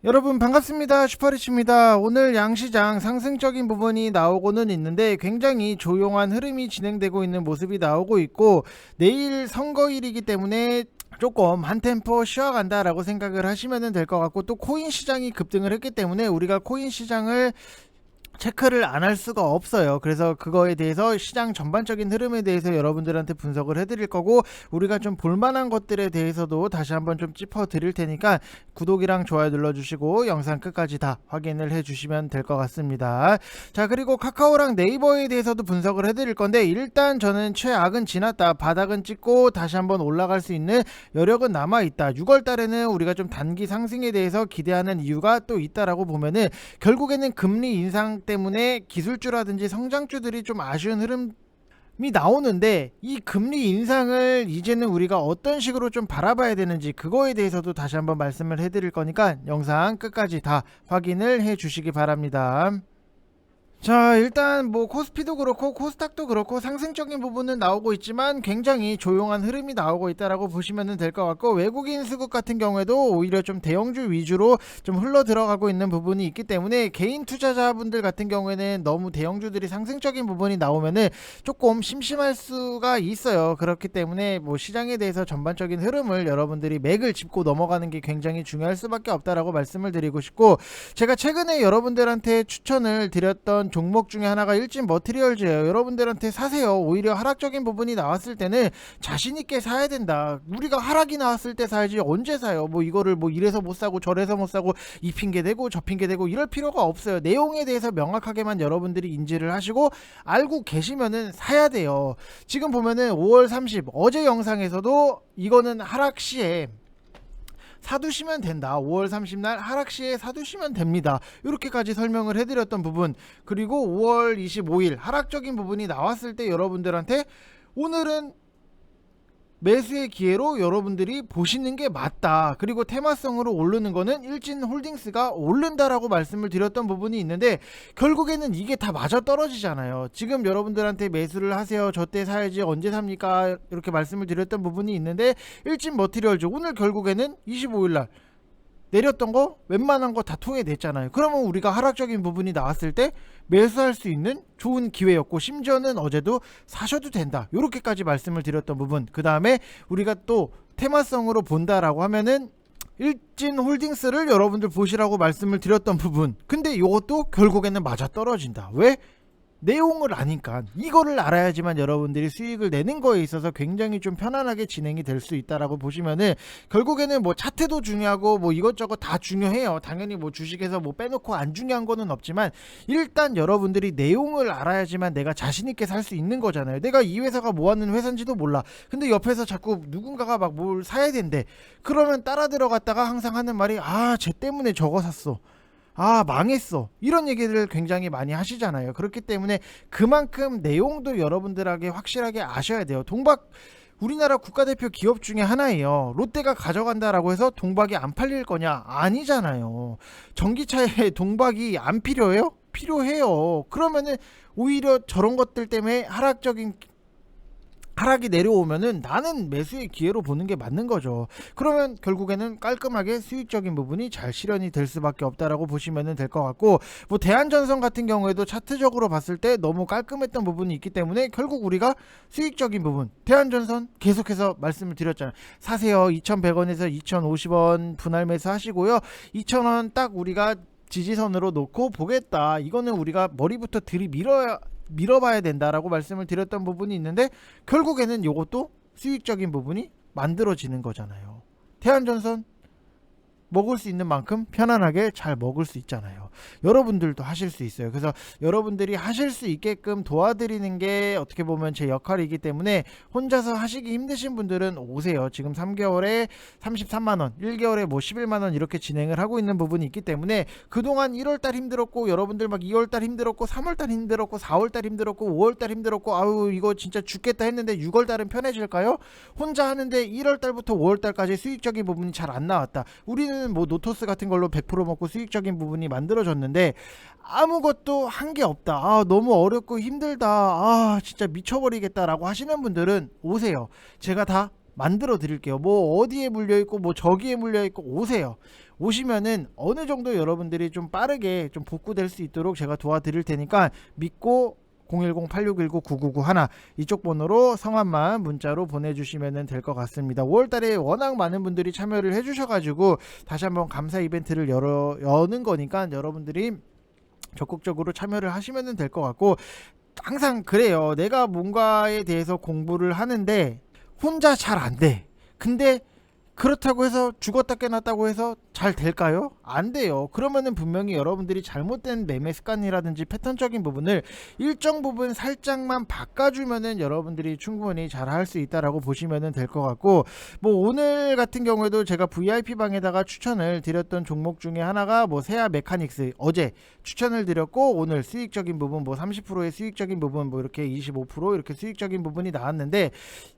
여러분 반갑습니다. 슈퍼리치입니다. 오늘 양시장 상승적인 부분이 나오고는 있는데 굉장히 조용한 흐름이 진행되고 있는 모습이 나오고 있고, 내일 선거일이기 때문에 조금 한 템포 쉬어간다 라고 생각을 하시면 될 것 같고, 또 코인 시장이 급등을 했기 때문에 우리가 코인 시장을 체크를 안 할 수가 없어요. 그래서 그거에 대해서 시장 전반적인 흐름에 대해서 여러분들한테 분석을 해드릴 거고, 우리가 좀 볼만한 것들에 대해서도 다시 한번 좀 짚어 드릴 테니까 구독이랑 좋아요 눌러주시고 영상 끝까지 다 확인을 해주시면 될 것 같습니다. 자, 그리고 카카오랑 네이버에 대해서도 분석을 해드릴 건데, 일단 저는 최악은 지났다, 바닥은 찍고 다시 한번 올라갈 수 있는 여력은 남아있다. 6월 달에는 우리가 좀 단기 상승에 대해서 기대하는 이유가 또 있다라고 보면은, 결국에는 금리 인상 때문에 기술주라든지 성장주들이 좀 아쉬운 흐름이 나오는데, 이 금리 인상을 이제는 우리가 어떤 식으로 좀 바라봐야 되는지 그거에 대해서도 다시 한번 말씀을 해드릴 거니까 영상 끝까지 다 확인을 해 주시기 바랍니다. 자, 일단 뭐 코스피도 그렇고 코스닥도 그렇고 상승적인 부분은 나오고 있지만 굉장히 조용한 흐름이 나오고 있다라고 보시면 될 것 같고, 외국인 수급 같은 경우에도 오히려 좀 대형주 위주로 좀 흘러 들어가고 있는 부분이 있기 때문에, 개인 투자자분들 같은 경우에는 너무 대형주들이 상승적인 부분이 나오면은 조금 심심할 수가 있어요. 그렇기 때문에 뭐 시장에 대해서 전반적인 흐름을 여러분들이 맥을 짚고 넘어가는 게 굉장히 중요할 수밖에 없다라고 말씀을 드리고 싶고, 제가 최근에 여러분들한테 추천을 드렸던 종목 중에 하나가 일진 머티리얼즈예요. 여러분들한테 사세요. 오히려 하락적인 부분이 나왔을 때는 자신 있게 사야 된다. 우리가 하락이 나왔을 때 사야지 언제 사요? 뭐 이거를 뭐 이래서 못 사고 저래서 못 사고 이 핑계 대고 저 핑계 대고 이럴 필요가 없어요. 내용에 대해서 명확하게만 여러분들이 인지를 하시고 알고 계시면은 사야 돼요. 지금 보면은 5월 30 어제 영상에서도 이거는 하락 시에 사두시면 된다, 5월 30날 하락시에 사두시면 됩니다, 이렇게까지 설명을 해드렸던 부분, 그리고 5월 25일 하락적인 부분이 나왔을 때 여러분들한테 오늘은 매수의 기회로 여러분들이 보시는 게 맞다, 그리고 테마성으로 오르는 거는 일진홀딩스가 오른다라고 말씀을 드렸던 부분이 있는데, 결국에는 이게 다 맞아 떨어지잖아요. 지금 여러분들한테 매수를 하세요, 저때 사야지 언제 삽니까, 이렇게 말씀을 드렸던 부분이 있는데, 일진 머티리얼즈 오늘 결국에는 25일날 내렸던 거 웬만한 거 다 토해냈잖아요. 그러면 우리가 하락적인 부분이 나왔을 때 매수할 수 있는 좋은 기회였고, 심지어는 어제도 사셔도 된다, 요렇게까지 말씀을 드렸던 부분. 그 다음에 우리가 또 테마성으로 본다라고 하면은 일진홀딩스를 여러분들 보시라고 말씀을 드렸던 부분. 근데 이것도 결국에는 맞아 떨어진다. 왜? 내용을 아니까, 이거를 알아야지만 여러분들이 수익을 내는 거에 있어서 굉장히 좀 편안하게 진행이 될 수 있다라고 보시면은, 결국에는 뭐 차트도 중요하고 뭐 이것저것 다 중요해요. 당연히 뭐 주식에서 뭐 빼놓고 안 중요한 거는 없지만, 일단 여러분들이 내용을 알아야지만 내가 자신 있게 살 수 있는 거잖아요. 내가 이 회사가 뭐 하는 회사인지도 몰라. 근데 옆에서 자꾸 누군가가 막 뭘 사야 된대. 그러면 따라 들어갔다가 항상 하는 말이, 아, 쟤 때문에 저거 샀어, 아, 망했어, 이런 얘기를 굉장히 많이 하시잖아요. 그렇기 때문에 그만큼 내용도 여러분들에게 확실하게 아셔야 돼요. 동박 우리나라 국가대표 기업 중에 하나예요. 롯데가 가져간다라고 해서 동박이 안 팔릴 거냐? 아니잖아요. 전기차에 동박이 안 필요해요? 필요해요. 그러면은 오히려 저런 것들 때문에 하락이 내려오면은 나는 매수의 기회로 보는 게 맞는 거죠. 그러면 결국에는 깔끔하게 수익적인 부분이 잘 실현이 될 수밖에 없다라고 보시면 될 것 같고, 뭐 대한전선 같은 경우에도 차트적으로 봤을 때 너무 깔끔했던 부분이 있기 때문에 결국 우리가 수익적인 부분, 대한전선 계속해서 말씀을 드렸잖아요. 사세요. 2,100원에서 2,050원 분할 매수 하시고요. 2,000원 딱 우리가 지지선으로 놓고 보겠다, 이거는 우리가 머리부터 밀어봐야 된다라고 말씀을 드렸던 부분이 있는데, 결국에는 이것도 수익적인 부분이 만들어지는 거잖아요. 대한전선 먹을 수 있는 만큼 편안하게 잘 먹을 수 있잖아요. 여러분들도 하실 수 있어요. 그래서 여러분들이 하실 수 있게끔 도와드리는 게 어떻게 보면 제 역할이기 때문에, 혼자서 하시기 힘드신 분들은 오세요. 지금 3개월에 33만원, 1개월에 뭐 11만원 이렇게 진행을 하고 있는 부분이 있기 때문에, 그동안 1월달 힘들었고 여러분들 막 2월달 힘들었고 3월달 힘들었고 4월달 힘들었고 5월달 힘들었고 아우 이거 진짜 죽겠다 했는데 6월달은 편해질까요? 혼자 하는데 1월달부터 5월달까지 수익적인 부분이 잘 안 나왔다. 우리는 뭐 노토스 같은 걸로 100% 먹고 수익적인 부분이 만들어졌는데 아무것도 한 게 없다, 아 너무 어렵고 힘들다, 아 진짜 미쳐버리겠다 라고 하시는 분들은 오세요. 제가 다 만들어 드릴게요. 뭐 어디에 물려 있고 뭐 저기에 물려 있고 오세요. 오시면은 어느 정도 여러분들이 좀 빠르게 좀 복구될 수 있도록 제가 도와드릴 테니까 믿고 010-8619-9991 이쪽 번호로 성함만 문자로 보내주시면 될 것 같습니다. 5월달에 워낙 많은 분들이 참여를 해주셔가지고 다시 한번 감사 이벤트를 여는 거니까 여러분들이 적극적으로 참여를 하시면 될 것 같고, 항상 그래요. 내가 뭔가에 대해서 공부를 하는데 혼자 잘 안 돼. 근데 그렇다고 해서 죽었다 깨났다고 해서 잘 될까요? 안 돼요. 그러면은 분명히 여러분들이 잘못된 매매 습관이라든지 패턴적인 부분을 일정 부분 살짝만 바꿔주면은 여러분들이 충분히 잘 할 수 있다라고 보시면 될 것 같고, 뭐 오늘 같은 경우에도 제가 VIP 방에다가 추천을 드렸던 종목 중에 하나가 뭐 세아 메카닉스 어제 추천을 드렸고, 오늘 수익적인 부분 뭐 30%의 수익적인 부분 뭐 이렇게 25% 이렇게 수익적인 부분이 나왔는데,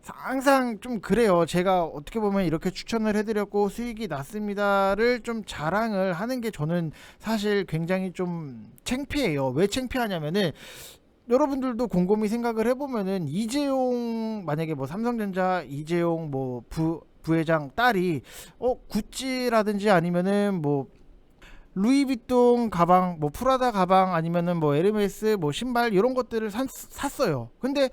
항상 좀 그래요. 제가 어떻게 보면 이렇게 추천을 해드렸고 수익이 났습니다를 좀 자랑을 하는 게 저는 사실 굉장히 좀 창피해요. 왜 창피하냐면은 여러분들도 곰곰이 생각을 해보면은 이재용, 만약에 뭐 삼성전자 이재용 뭐 부회장 딸이 구찌라든지 아니면은 뭐 루이비통 가방, 뭐 프라다 가방, 아니면은 뭐 에르메스 뭐 신발 이런 것들을 샀어요. 근데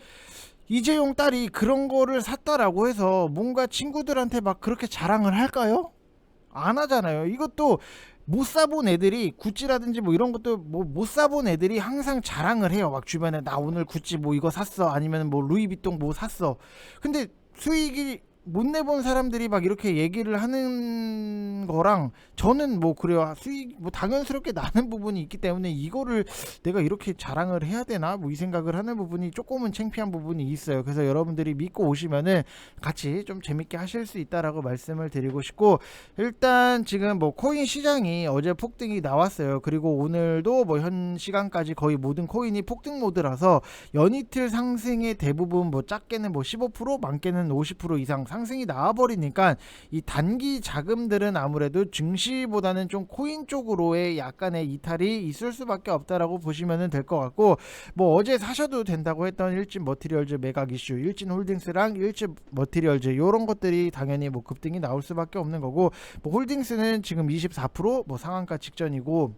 이재용 딸이 그런 거를 샀다라고 해서 뭔가 친구들한테 막 그렇게 자랑을 할까요? 안 하잖아요. 이것도 못 사본 애들이, 구찌라든지 뭐 이런 것도 뭐 못 사본 애들이 항상 자랑을 해요. 막 주변에 나 오늘 구찌 뭐 이거 샀어, 아니면 뭐 루이비통 뭐 샀어. 근데 수익이 못 내본 사람들이 막 이렇게 얘기를 하는 거랑 저는 뭐 그래요. 수익 뭐 당연스럽게 나는 부분이 있기 때문에 이거를 내가 이렇게 자랑을 해야 되나 뭐 이 생각을 하는 부분이 조금은 창피한 부분이 있어요. 그래서 여러분들이 믿고 오시면은 같이 좀 재밌게 하실 수 있다라고 말씀을 드리고 싶고, 일단 지금 뭐 코인 시장이 어제 폭등이 나왔어요. 그리고 오늘도 뭐 현 시간까지 거의 모든 코인이 폭등 모드라서 연이틀 상승의 대부분 뭐 작게는 뭐 15% 많게는 50% 이상 상승이 나와버리니까 이 단기 자금들은 아무래도 증시보다는 좀 코인 쪽으로의 약간의 이탈이 있을 수밖에 없다라고 보시면 될 것 같고, 뭐 어제 사셔도 된다고 했던 일진 머티리얼즈 매각 이슈, 일진 홀딩스랑 일진 머티리얼즈 이런 것들이 당연히 뭐 급등이 나올 수밖에 없는 거고, 뭐 홀딩스는 지금 24% 상한가 직전이고,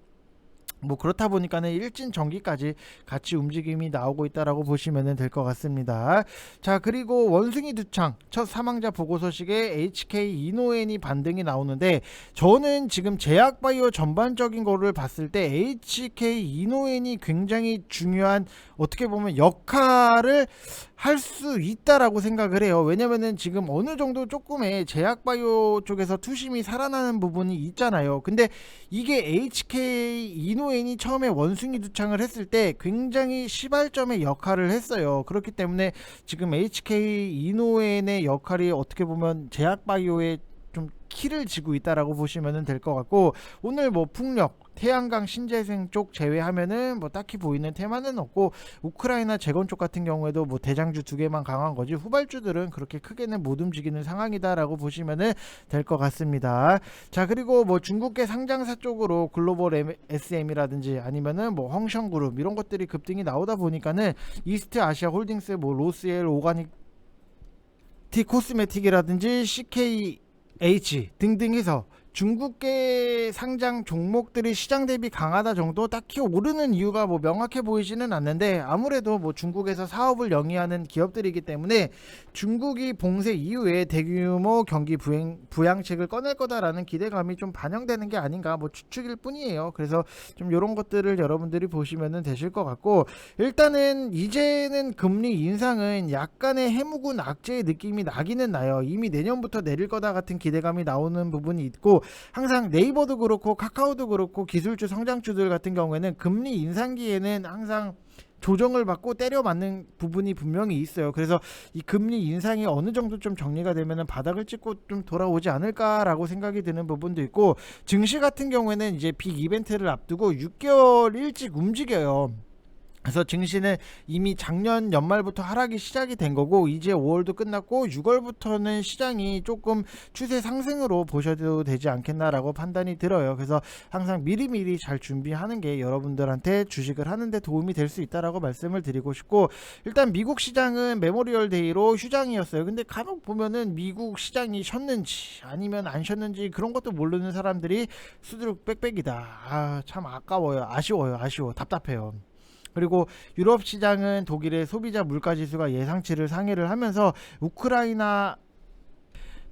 뭐 그렇다 보니까는 일진 전기까지 같이 움직임이 나오고 있다라고 보시면 될 것 같습니다. 자, 그리고 원숭이 두창 첫 사망자 보고 소식에 HK 이노엔이 반등이 나오는데, 저는 지금 제약바이오 전반적인 거를 봤을 때 HK 이노엔이 굉장히 중요한, 어떻게 보면 역할을 할 수 있다라고 생각을 해요. 왜냐면은 지금 어느 정도 조금의 제약바이오 쪽에서 투심이 살아나는 부분이 있잖아요. 근데 이게 HK 이노엔이 처음에 원숭이 두창을 했을 때 굉장히 시발점의 역할을 했어요. 그렇기 때문에 지금 HK 이노엔의 역할이 어떻게 보면 제약바이오의 좀 키를 쥐고 있다라고 보시면 될 것 같고, 오늘 뭐 풍력, 태양광, 신재생 쪽 제외하면은 뭐 딱히 보이는 테마는 없고, 우크라이나 재건 쪽 같은 경우에도 뭐 대장주 두 개만 강한 거지 후발주들은 그렇게 크게는 못 움직이는 상황이다라고 보시면 될 것 같습니다. 자, 그리고 뭐 중국계 상장사 쪽으로 글로벌 SM이라든지 아니면은 뭐 헝션그룹 이런 것들이 급등이 나오다 보니까는 이스트 아시아 홀딩스, 뭐 로스엘 오가닉 티 코스메틱이라든지 CKH 등등 해서 중국계 상장 종목들이 시장 대비 강하다 정도, 딱히 오르는 이유가 뭐 명확해 보이지는 않는데, 아무래도 뭐 중국에서 사업을 영위하는 기업들이기 때문에 중국이 봉쇄 이후에 대규모 경기 부양책을 꺼낼 거다라는 기대감이 좀 반영되는 게 아닌가, 뭐 추측일 뿐이에요. 그래서 좀 이런 것들을 여러분들이 보시면 되실 것 같고, 일단은 이제는 금리 인상은 약간의 해묵은 악재의 느낌이 나기는 나요. 이미 내년부터 내릴 거다 같은 기대감이 나오는 부분이 있고, 항상 네이버도 그렇고 카카오도 그렇고 기술주 성장주들 같은 경우에는 금리 인상기에는 항상 조정을 받고 때려 맞는 부분이 분명히 있어요. 그래서 이 금리 인상이 어느 정도 좀 정리가 되면은 바닥을 찍고 좀 돌아오지 않을까라고 생각이 드는 부분도 있고, 증시 같은 경우에는 이제 빅 이벤트를 앞두고 6개월 일찍 움직여요. 그래서 증시는 이미 작년 연말부터 하락이 시작이 된 거고, 이제 5월도 끝났고 6월부터는 시장이 조금 추세 상승으로 보셔도 되지 않겠나라고 판단이 들어요. 그래서 항상 미리미리 잘 준비하는 게 여러분들한테 주식을 하는데 도움이 될 수 있다라고 말씀을 드리고 싶고, 일단 미국 시장은 메모리얼 데이로 휴장이었어요. 근데 간혹 보면은 미국 시장이 쉬었는지 아니면 안 쉬었는지 그런 것도 모르는 사람들이 수두룩 빽빽이다. 참 아까워요. 아쉬워. 답답해요. 그리고 유럽 시장은 독일의 소비자 물가 지수가 예상치를 상회를 하면서 우크라이나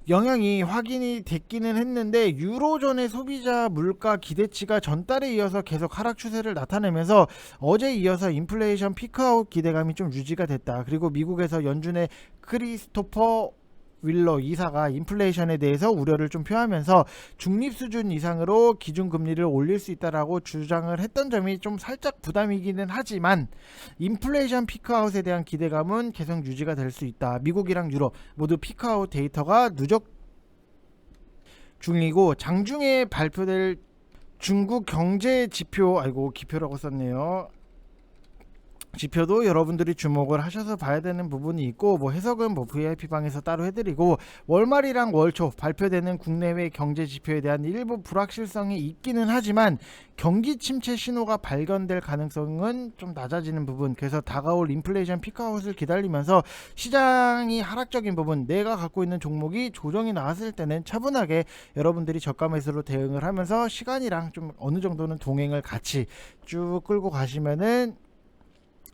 영향이 확인이 됐기는 했는데, 유로존의 소비자 물가 기대치가 전달에 이어서 계속 하락 추세를 나타내면서 어제 이어서 인플레이션 피크아웃 기대감이 좀 유지가 됐다. 그리고 미국에서 연준의 크리스토퍼 윌러 이사가 인플레이션에 대해서 우려를 좀 표하면서 중립 수준 이상으로 기준금리를 올릴 수 있다라고 주장을 했던 점이 좀 살짝 부담이기는 하지만, 인플레이션 피크아웃에 대한 기대감은 계속 유지가 될 수 있다. 미국이랑 유럽 모두 피크아웃 데이터가 누적 중이고, 장중에 발표될 중국 경제 지표, 기표라고 썼네요. 지표도 여러분들이 주목을 하셔서 봐야 되는 부분이 있고, 뭐 해석은 뭐 VIP방에서 따로 해드리고, 월말이랑 월초 발표되는 국내외 경제 지표에 대한 일부 불확실성이 있기는 하지만 경기 침체 신호가 발견될 가능성은 좀 낮아지는 부분, 그래서 다가올 인플레이션 피크아웃을 기다리면서 시장이 하락적인 부분, 내가 갖고 있는 종목이 조정이 나왔을 때는 차분하게 여러분들이 저가 매수로 대응을 하면서 시간이랑 좀 어느 정도는 동행을 같이 쭉 끌고 가시면은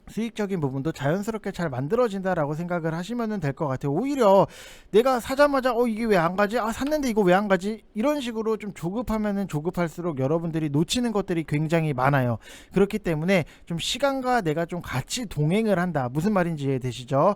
수익적인 부분도 자연스럽게 잘 만들어진다라고 생각을 하시면 될 것 같아요. 오히려 내가 사자마자 이게 왜 안 가지? 샀는데 이거 왜 안 가지? 이런 식으로 좀 조급하면은 조급할수록 여러분들이 놓치는 것들이 굉장히 많아요. 그렇기 때문에 좀 시간과 내가 좀 같이 동행을 한다. 무슨 말인지 이해되시죠?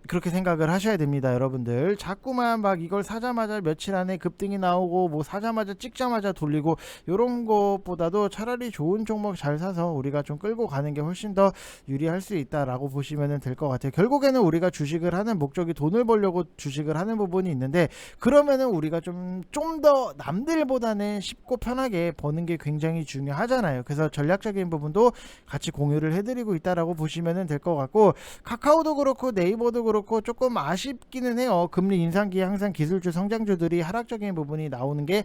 그렇게 생각을 하셔야 됩니다. 여러분들 자꾸만 막 이걸 사자마자 며칠 안에 급등이 나오고 뭐 사자마자 찍자마자 돌리고 이런 것보다도 차라리 좋은 종목 잘 사서 우리가 좀 끌고 가는 게 훨씬 더 유리할 수 있다라고 보시면 될 것 같아요. 결국에는 우리가 주식을 하는 목적이 돈을 벌려고 주식을 하는 부분이 있는데, 그러면은 우리가 좀 더 남들보다는 쉽고 편하게 버는 게 굉장히 중요하잖아요. 그래서 전략적인 부분도 같이 공유를 해드리고 있다라고 보시면 될 것 같고, 카카오도 그렇고 네이버도 그렇고 조금 아쉽기는 해요. 금리 인상기에 항상 기술주 성장주들이 하락적인 부분이 나오는 게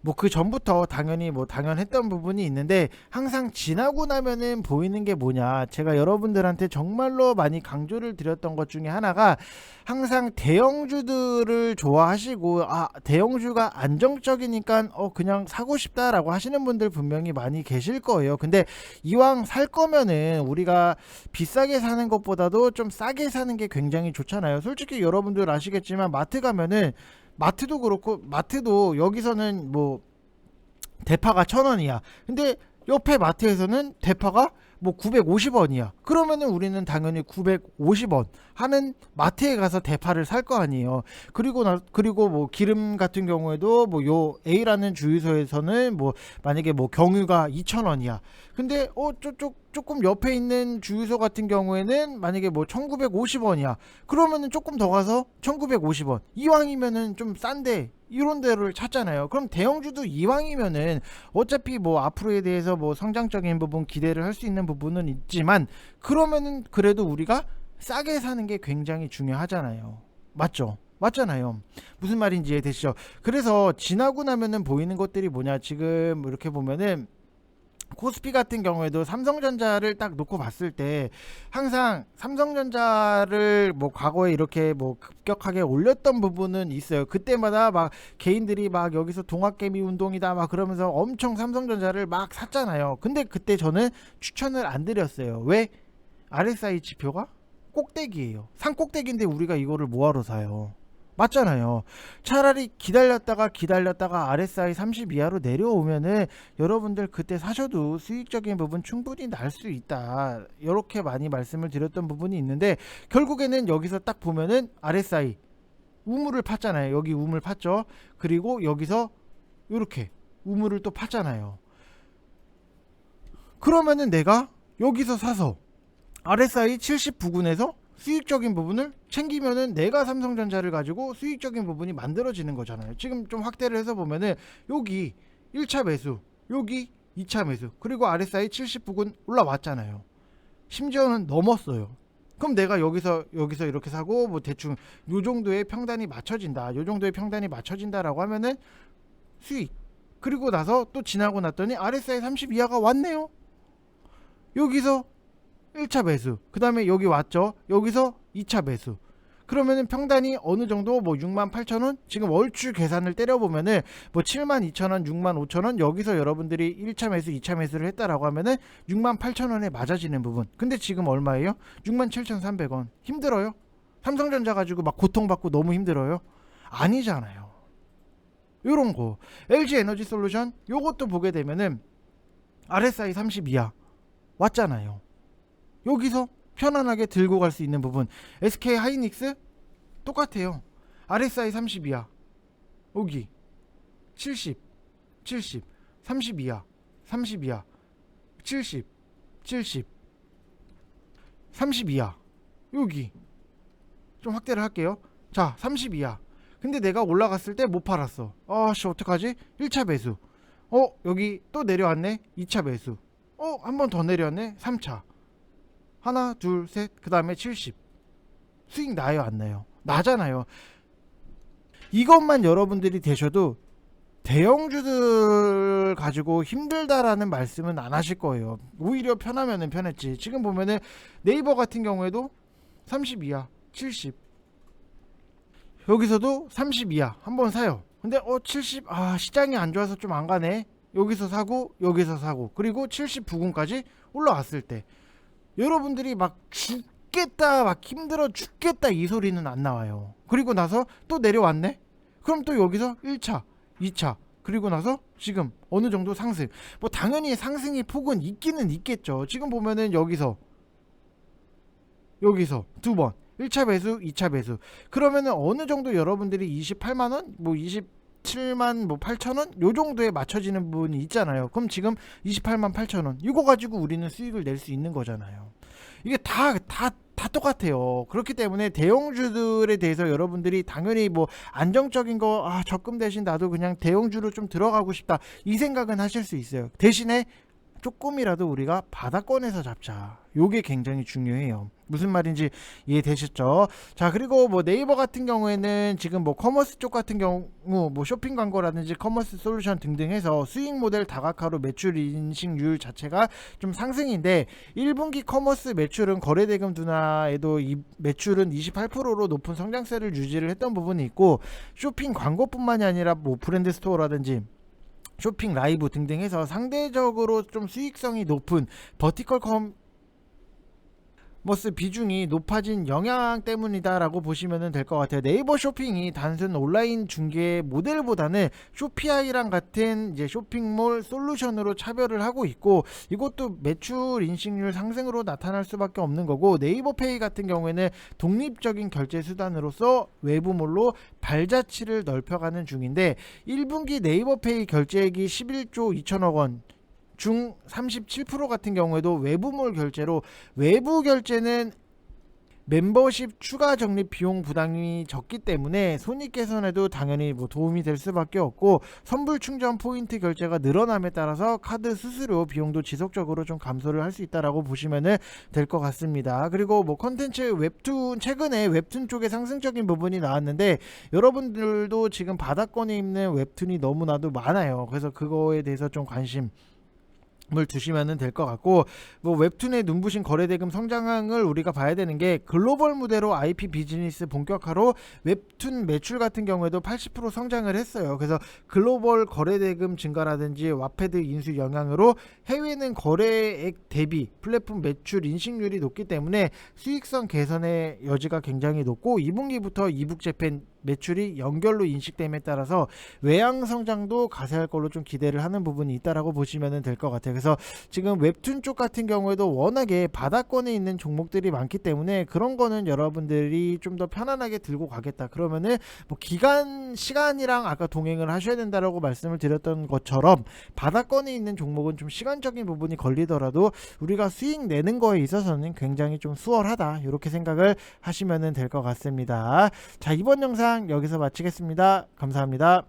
뭐 그 전부터 당연했던 부분이 있는데, 항상 지나고 나면은 보이는 게 뭐냐, 제가 여러분들한테 정말로 많이 강조를 드렸던 것 중에 하나가, 항상 대형주들을 좋아하시고 대형주가 안정적이니까 그냥 사고 싶다라고 하시는 분들 분명히 많이 계실 거예요. 근데 이왕 살 거면은 우리가 비싸게 사는 것보다도 좀 싸게 사는 게 굉장히 좋잖아요. 솔직히 여러분들 아시겠지만 마트 가면은, 마트도 그렇고, 마트도 여기서는 뭐 대파가 1,000원이야. 근데 옆에 마트에서는 대파가 뭐 950원이야. 그러면은 우리는 당연히 950원 하는 마트에 가서 대파를 살 거 아니에요. 그리고 뭐 기름 같은 경우에도 뭐 요 A라는 주유소에서는 뭐 만약에 뭐 경유가 2,000원이야. 근데 조금 옆에 있는 주유소 같은 경우에는 만약에 뭐 1,950원이야. 그러면은 조금 더 가서 1,950원. 이왕이면은 좀 싼데 이런 데를 찾잖아요. 그럼 대형주도 이왕이면은 어차피 뭐 앞으로에 대해서 뭐 성장적인 부분 기대를 할 수 있는 부분은 있지만, 그러면은 그래도 우리가 싸게 사는 게 굉장히 중요하잖아요. 맞잖아요. 무슨 말인지 이해되시죠? 그래서 지나고 나면은 보이는 것들이 뭐냐, 지금 이렇게 보면은 코스피 같은 경우에도 삼성전자를 딱 놓고 봤을 때, 항상 삼성전자를 뭐 과거에 이렇게 뭐 급격하게 올렸던 부분은 있어요. 그때마다 막 개인들이 막 여기서 동학개미 운동이다 막 그러면서 엄청 삼성전자를 막 샀잖아요. 근데 그때 저는 추천을 안 드렸어요. 왜? RSI 지표가 꼭대기예요. 산꼭대기인데 우리가 이거를 뭐하러 사요? 맞잖아요. 차라리 기다렸다가 RSI 30 이하로 내려오면은 여러분들 그때 사셔도 수익적인 부분 충분히 날 수 있다, 이렇게 많이 말씀을 드렸던 부분이 있는데, 결국에는 여기서 딱 보면은 RSI 우물을 팠잖아요. 여기 우물 팠죠. 그리고 여기서 이렇게 우물을 또 팠잖아요. 그러면은 내가 여기서 사서 RSI 70 부근에서 수익적인 부분을 챙기면은 내가 삼성전자를 가지고 수익적인 부분이 만들어지는 거잖아요. 지금 좀 확대를 해서 보면은 여기 1차 매수, 여기 2차 매수, 그리고 RSI 70 부근 올라왔잖아요. 심지어는 넘었어요. 그럼 내가 여기서 이렇게 사고 뭐 대충 요 정도의 평단이 맞춰진다라고 하면은 수익. 그리고 나서 또 지나고 났더니 RSI 30 이하가 왔네요. 여기서 1차 매수, 그 다음에 여기 왔죠. 여기서 2차 매수. 그러면은 평단이 어느 정도 뭐 68,000원, 지금 얼추 계산을 때려보면은 뭐 72,000원, 65,000원, 여기서 여러분들이 1차 매수, 2차 매수를 했다라고 하면은 68,000원에 맞아지는 부분. 근데 지금 얼마예요? 67,300원. 힘들어요? 삼성전자 가지고 막 고통받고 너무 힘들어요? 아니잖아요. 요런 거. LG 에너지 솔루션 요것도 보게 되면은 RSI 30 이하 왔잖아요. 여기서 편안하게 들고 갈 수 있는 부분. SK 하이닉스 똑같아요. RSI 30 이하, 여기 70 30 이하, 30 이하, 70 30 이하. 여기 좀 확대를 할게요. 자, 30 이하. 근데 내가 올라갔을 때 못 팔았어. 아씨, 어떡하지? 1차 매수. 여기 또 내려왔네. 2차 매수. 한 번 더 내려왔네. 3차. 하나, 둘, 셋. 그 다음에 70. 수익 나요, 안 나요? 나잖아요. 이것만 여러분들이 되셔도 대형주들 가지고 힘들다라는 말씀은 안 하실 거예요. 오히려 편하면은 편했지. 지금 보면은 네이버 같은 경우에도 30 이하, 70. 여기서도 30 이하 한번 사요. 근데 70, 시장이 안 좋아서 좀 안 가네. 여기서 사고, 여기서 사고, 그리고 70 부근까지 올라왔을 때 여러분들이 막 죽겠다, 막 힘들어 죽겠다 이 소리는 안 나와요. 그리고 나서 또 내려왔네. 그럼 또 여기서 1차, 2차, 그리고 나서 지금 어느 정도 상승. 뭐 당연히 상승의 폭은 있기는 있겠죠. 지금 보면은 여기서 두 번 1차 배수, 2차 배수. 그러면은 어느 정도 여러분들이 28만원, 뭐 27만 뭐 8천원 요 정도에 맞춰지는 부분이 있잖아요. 그럼 지금 28만 8천원 이거 가지고 우리는 수익을 낼 수 있는 거잖아요. 이게 다 똑같아요. 그렇기 때문에 대형주들에 대해서 여러분들이 당연히 뭐 안정적인 거 적금 대신 나도 그냥 대형주로 좀 들어가고 싶다 이 생각은 하실 수 있어요. 대신에 조금이라도 우리가 바닥권에서 잡자. 요게 굉장히 중요해요. 무슨 말인지 이해되셨죠? 자, 그리고 뭐 네이버 같은 경우에는 지금 뭐 커머스 쪽 같은 경우 뭐 쇼핑 광고라든지 커머스 솔루션 등등 해서 수익 모델 다각화로 매출 인식률 자체가 좀 상승인데 1분기 커머스 매출은 거래대금 둔화에도 이 매출은 28%로 높은 성장세를 유지를 했던 부분이 있고, 쇼핑 광고뿐만이 아니라 뭐 브랜드 스토어라든지 쇼핑 라이브 등등 해서 상대적으로 좀 수익성이 높은 버티컬 커머스 비중이 높아진 영향 때문이다라고 보시면 될 것 같아요. 네이버 쇼핑이 단순 온라인 중개 모델보다는 쇼피아이랑 같은 이제 쇼핑몰 솔루션으로 차별을 하고 있고, 이것도 매출 인식률 상승으로 나타날 수밖에 없는 거고, 네이버페이 같은 경우에는 독립적인 결제 수단으로서 외부몰로 발자취를 넓혀가는 중인데, 1분기 네이버페이 결제액이 11조 2천억 원 중 37% 같은 경우에도 외부몰 결제로, 외부 결제는 멤버십 추가 적립 비용 부담이 적기 때문에 손익 개선에도 당연히 뭐 도움이 될 수밖에 없고, 선불 충전 포인트 결제가 늘어남에 따라서 카드 수수료 비용도 지속적으로 좀 감소를 할 수 있다라고 보시면 될 것 같습니다. 그리고 뭐 컨텐츠 웹툰, 최근에 웹툰 쪽에 상승적인 부분이 나왔는데 여러분들도 지금 바닥권에 있는 웹툰이 너무나도 많아요. 그래서 그거에 대해서 좀 관심 을 두시면 될 것 같고, 뭐 웹툰의 눈부신 거래대금 성장을 우리가 봐야 되는 게, 글로벌 무대로 IP 비즈니스 본격화로 웹툰 매출 같은 경우에도 80% 성장을 했어요. 그래서 글로벌 거래대금 증가라든지 와패드 인수 영향으로 해외는 거래액 대비 플랫폼 매출 인식률이 높기 때문에 수익성 개선의 여지가 굉장히 높고, 2분기부터 이북 재팬 매출이 연결로 인식됨에 따라서 외양 성장도 가세할 걸로 좀 기대를 하는 부분이 있다라고 보시면 될 것 같아요. 그래서 지금 웹툰 쪽 같은 경우에도 워낙에 바닥권에 있는 종목들이 많기 때문에 그런 거는 여러분들이 좀 더 편안하게 들고 가겠다 그러면은 뭐 시간이랑 아까 동행을 하셔야 된다라고 말씀을 드렸던 것처럼, 바닥권에 있는 종목은 좀 시간적인 부분이 걸리더라도 우리가 수익 내는 거에 있어서는 굉장히 좀 수월하다, 이렇게 생각을 하시면 될 것 같습니다. 자, 이번 영상 여기서 마치겠습니다. 감사합니다.